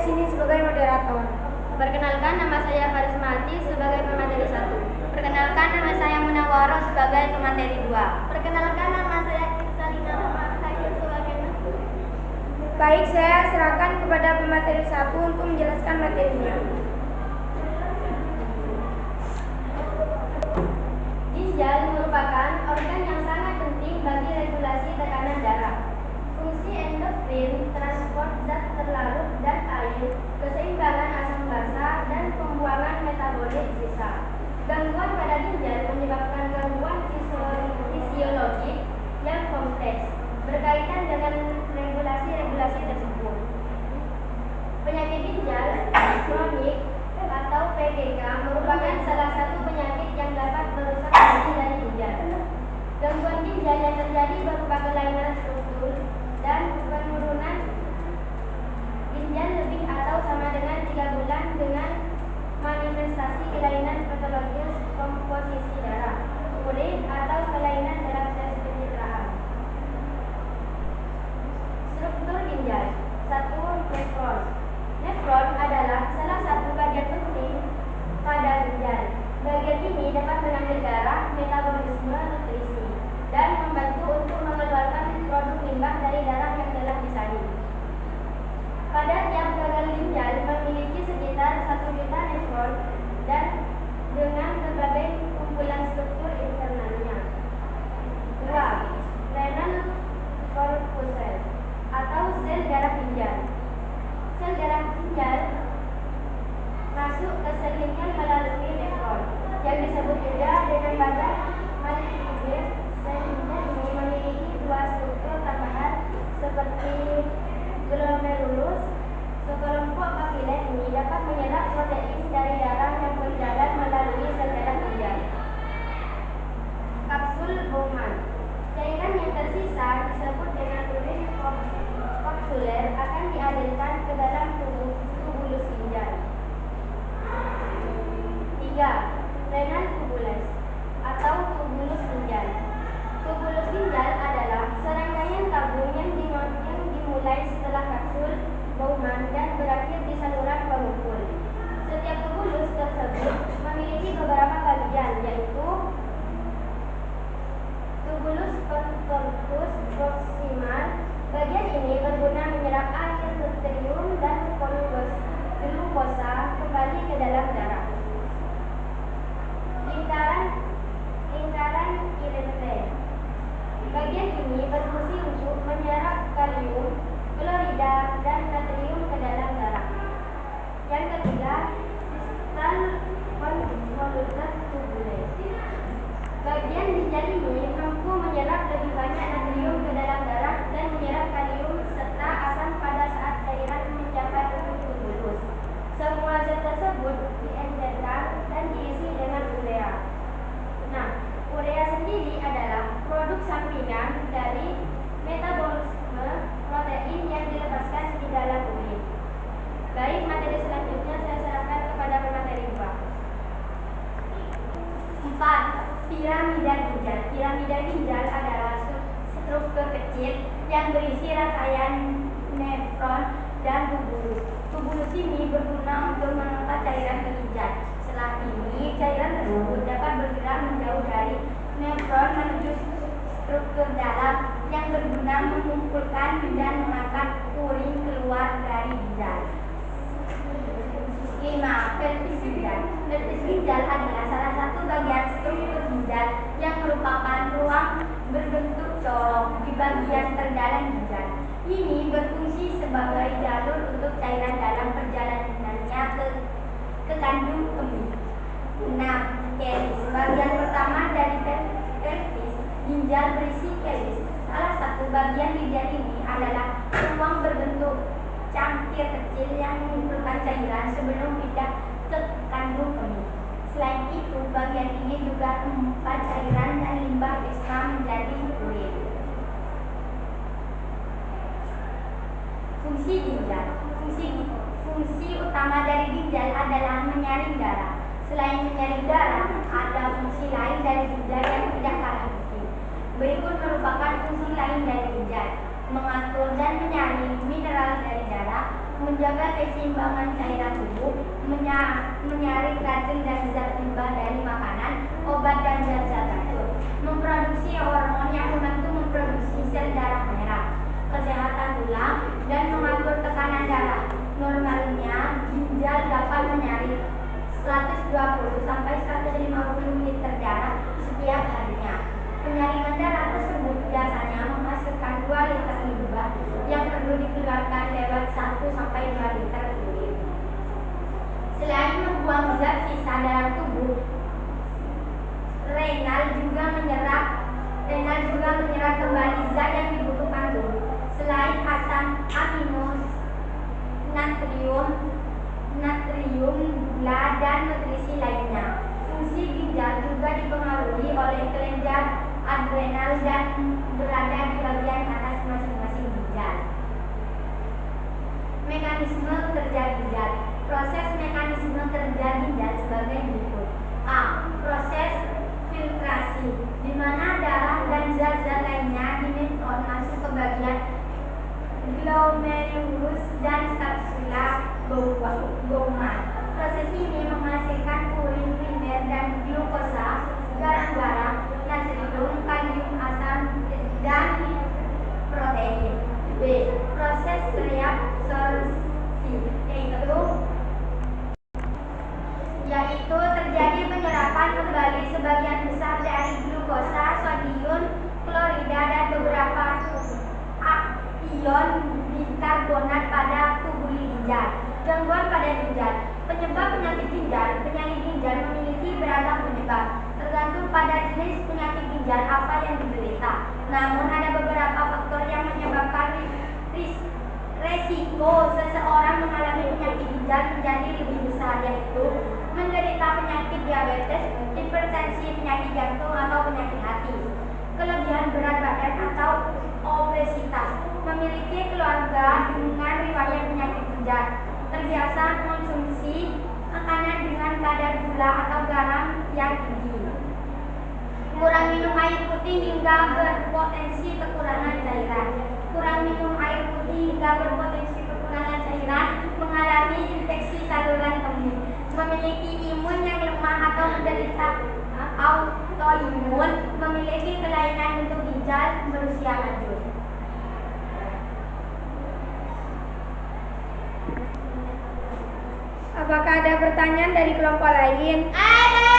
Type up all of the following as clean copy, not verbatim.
di sini sebagai moderator. Perkenalkan, nama saya Farismati sebagai pemateri 1. Perkenalkan, nama saya Munawwaro sebagai pemateri 2. Perkenalkan, nama saya Salina sebagai pemateri. Baik, saya serahkan kepada pemateri 1 untuk menjelaskan materinya. Ginjal merupakan organ yang sangat penting bagi regulasi tekanan darah, fungsi endokrin, transport zat terlarut dan air, keseimbangan asam basa, dan pembuangan metabolit sisa. Gangguan pada ginjal menyebabkan gangguan fisiologik yang kompleks berkaitan dengan regulasi tersebut. Penyakit ginjal kronik atau PGK merupakan salah satu penyakit yang dapat merusak fungsi dari ginjal. Gangguan ginjal yang terjadi berupa kelainan struktur dan penurunan ginjal lebih atau sama dengan 3 bulan dengan manifestasi kelainan patologis komposisi darah, urin, atau kelainan dalam sel pencitraan. Struktur ginjal. 1. Nefron. Nefron adalah salah satu bagian penting pada ginjal. Bagian ini dapat mengambil darah, metabolisme, nutrisi, dan membantu untuk mengeluarkan produk limbah dari darah yang telah disalin. Pada tiap gagal ginjal memiliki sekitar 1 juta nefron dan dengan berbagai kumpulan struktur internalnya. 2. Renal corpuscle atau sel darah ginjal. Sel darah ginjal masuk ke sel ginjal melalui nefron, yang disebut juga dengan badan maltiplex. Sel ginjal ini memiliki 2 struktur tambahan seperti glomerulus. Sekelompok papilet ini dapat menyerap protein dari darah yang berjalan melalui sel darah ginjal. Kapsul Bowman. Cairan yang tersisa disebut dengan urin kapsuler akan dialirkan ke dalam tubulus ginjal. 3. Renal tubulus atau tubulus ginjal. Tubulus ginjal adalah serangkaian tabung yang dimulai setelah kapsul Bowman dan berakhir di saluran pengepul. Setiap tubulus tersebut memiliki beberapa bagian, yaitu tubulus contortus proximal. Bagian ini berguna menyerap air, nutrium, dan glukosa kembali ke dalam darah. Lingkaran Irente. Bagian ini berfungsi untuk menyerap kalium, klorida, dan natrium ke dalam darah. Yang ketiga, distal convoluted tubulus. Bagian ginjal ini mampu menyerap lebih banyak natrium ke dalam darah dan menyerap kalium serta asam pada saat cairan mencapai tubulus. Semua zat tersebut diencerkan dan diisi dengan urea. Nah, urea sendiri adalah produk sampingan dari metabolisme protein yang dilepaskan di dalam urin. Baik, materi selanjutnya saya serahkan kepada pemateri 2. 4. Piramida ginjal. Piramida ginjal adalah struktur kecil yang berisi rangkaian nefron dan tubulus. Tubulus ini berguna untuk mengangkat cairan ke ginjal. Setelah ini, cairan tersebut dapat bergerak menjauh dari nefron menuju struktur dalam yang berguna mengumpulkan dan mengangkat urin keluar dari ginjal. 5. Pelvis ginjal. Pelvis ginjal adalah salah satu bagian struktur ginjal yang merupakan ruang berbentuk corong di bagian terdalam ginjal. Ini berfungsi sebagai jalur untuk cairan dalam perjalanannya ke kandung kemih. 6. Kelis. Bagian pertama dari pelvis ginjal berisi kelis. Salah satu bagian ginjal ini adalah ruang berbentuk cangkir kecil yang mengumpulkan cairan sebelum pindah ke kandung kemih. Selain itu, bagian ini juga memompa cairan dan limbah ekstra menjadi urin. Fungsi ginjal. Fungsi utama dari ginjal adalah menyaring darah. Selain menyaring darah, ada fungsi lain dari ginjal yang tidak kalah penting. Berikut merupakan fungsi lain dari ginjal: mengatur dan menyaring mineral dari darah, menjaga keseimbangan cairan tubuh, menyaring racun dan zat limbah dari makanan, obat dan zat-zat racun, memproduksi hormon yang membantu memproduksi sel darah merah, kesehatan tulang, dan mengatur tekanan darah. Normalnya, ginjal dapat menyaring 120 sampai 150 liter darah setiap harinya. Penyaringan darah tersebut biasanya menghasilkan 2 liter limbah yang perlu dikeluarkan lewat 1 sampai 2 liter urin. Selain membuang zat sisa dalam tubuh, renal juga menyerap kembali zat yang dibutuhkan tubuh. Selain asam amino, natrium, gula, dan nutrisi lainnya. Fungsi ginjal juga dipengaruhi oleh kelenjar adrenal dan berada di bagian atas masing-masing ginjal. Mekanisme kerja ginjal. Proses mekanisme kerja ginjal sebagai berikut. A. Proses filtrasi, di mana darah dan zat-zat lainnya dinefron masuk ke bagian glomerulus dan kapsula Bowman. Proses ini menghasilkan urin primer dan glukosa, garam-garam, natrium, kalium, asam, dan protein. B. Proses reabsorpsi, yaitu terjadi penyerapan kembali sebagian besar dari glukosa, sodium, klorida, dan beberapa ion bikarbonat pada tubuh ginjal. Gangguan pada ginjal. Penyebab penyakit ginjal. Penyakit ginjal memiliki beragam penyebab, tergantung pada jenis penyakit ginjal apa yang diderita. Namun ada beberapa faktor yang menyebabkan resiko seseorang mengalami penyakit ginjal menjadi lebih besar, yaitu menderita penyakit diabetes, hipertensi, penyakit jantung, atau penyakit hati, kelebihan berat badan atau obesitas, memiliki keluarga dengan riwayat penyakit ginjal, terbiasa mengonsumsi makanan dengan kadar gula atau garam yang tinggi, kurang minum air putih hingga berpotensi kekurangan cairan. Kurang minum air putih hingga berpotensi kekurangan cairan, mengalami infeksi saluran kemih, memiliki imun yang lemah atau menderita autoimun, memiliki kelainan bentuk ginjal berusia lanjut. Apakah ada pertanyaan dari kelompok lain? Ada.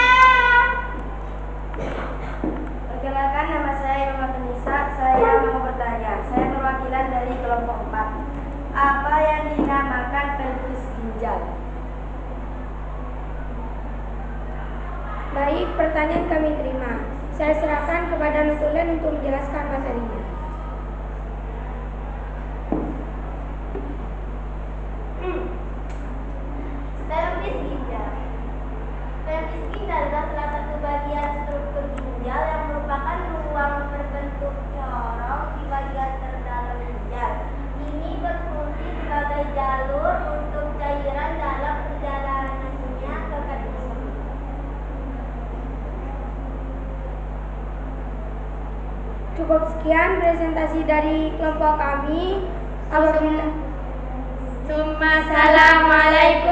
Perkenalkan, nama saya Irma Tenisa. Saya mau bertanya. Saya perwakilan dari kelompok 4. Apa yang dinamakan pelvis ginjal? Baik, pertanyaan kami terima. Saya serahkan kepada Nutulen untuk menjelaskan materinya. Pelvis ginjal. Pelvis ginjal adalah salah satu bagian struktur ginjal yang merupakan ruang berbentuk corong di bagian terdalam ginjal. Ini berfungsi sebagai jalur untuk cairan dalam perjalanannya ke kandungan. Cukup sekian presentasi dari kelompok kami. Assalamualaikum